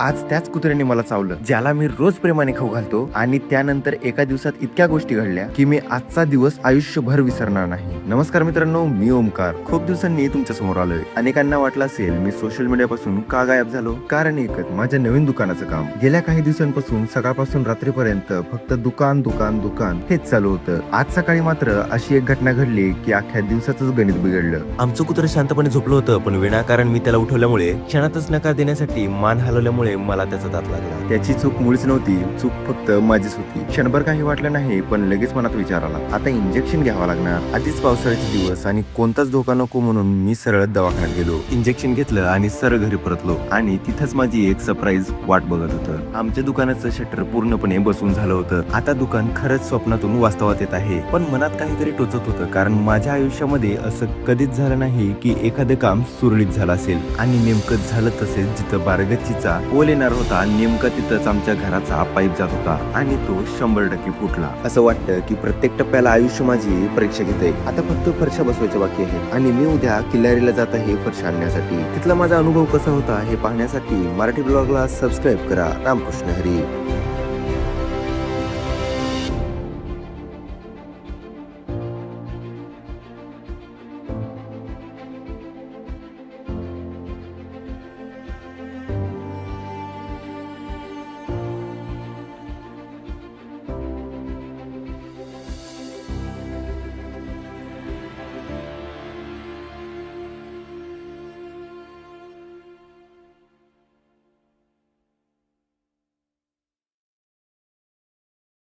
आज त्याच कुत्र्याने मला चावलं, ज्याला मी रोज प्रेमाने खाऊ घालतो, आणि त्यानंतर एका दिवसात इतक्या गोष्टी घडल्या की मी आजचा दिवस आयुष्यभर विसरणार नाही. नमस्कार मित्रांनो, मी ओमकार. खूप दिवसांनी तुमच्या समोर आलोय. अनेकांना वाटलं असेल मी सोशल मीडियापासून का गायब झालो. कारण एकच, माझ्या नवीन दुकानाचं काम. गेल्या काही दिवसांपासून सकाळपासून रात्रीपर्यंत फक्त दुकान दुकान दुकान हेच चालू होतं. आज सकाळी मात्र अशी एक घटना घडली की अख्ख्या दिवसाचंच गणित बिघडलं. आमचं कुत्र शांतपणे झोपलं होतं, पण विनाकारण मी त्याला उठवल्यामुळे, क्षणातच नकार देण्यासाठी मान हलवल्यामुळे मला त्याचा दात लागला. त्याची चूक मुळीच नव्हती, चूक फक्त माझीच होती. क्षणभर काही वाटलं नाही, पण लगेच मनात विचार आला, आता इंजेक्शन घ्यावं लागणार. आधीच पावसाळ्याचे दिवस आणि कोणताच धोका नको म्हणून मी सरळ दवाखान्यात गेलो. इंजेक्शन घेतलं आणि सरळ घरी परतलो. आणि तिथंच माझी एक सरप्राईज वाट बघत होतं. आमच्या दुकानाचं शटर पूर्णपणे बसून झालं होतं. आता दुकान खरंच स्वप्नातून वास्तवात येत आहे. पण मनात काहीतरी टोचत होतं, कारण माझ्या आयुष्यामध्ये असं कधीच झालं नाही की एखादं काम सुरळीत झालं असेल. आणि नेमकं झालं तसेच. जिथं बारगच्चीचा पोल येणार होता, नेमका तिथंच आमच्या घराचा पाईप जात होता आणि तो 100% फुटला. असं वाटतं की प्रत्येक टप्प्याला आयुष्य माझी परीक्षा घेतंय. आता फक्त फरशा बसवायच्या बाकी आहे आणि मी उद्या किल्लारीला जात आहे फरशा आणण्यासाठी. तिथला माझा अनुभव कसा होता हे पाहण्यासाठी मराठी ब्लॉगला सबस्क्राईब करा. रामकृष्ण हरी.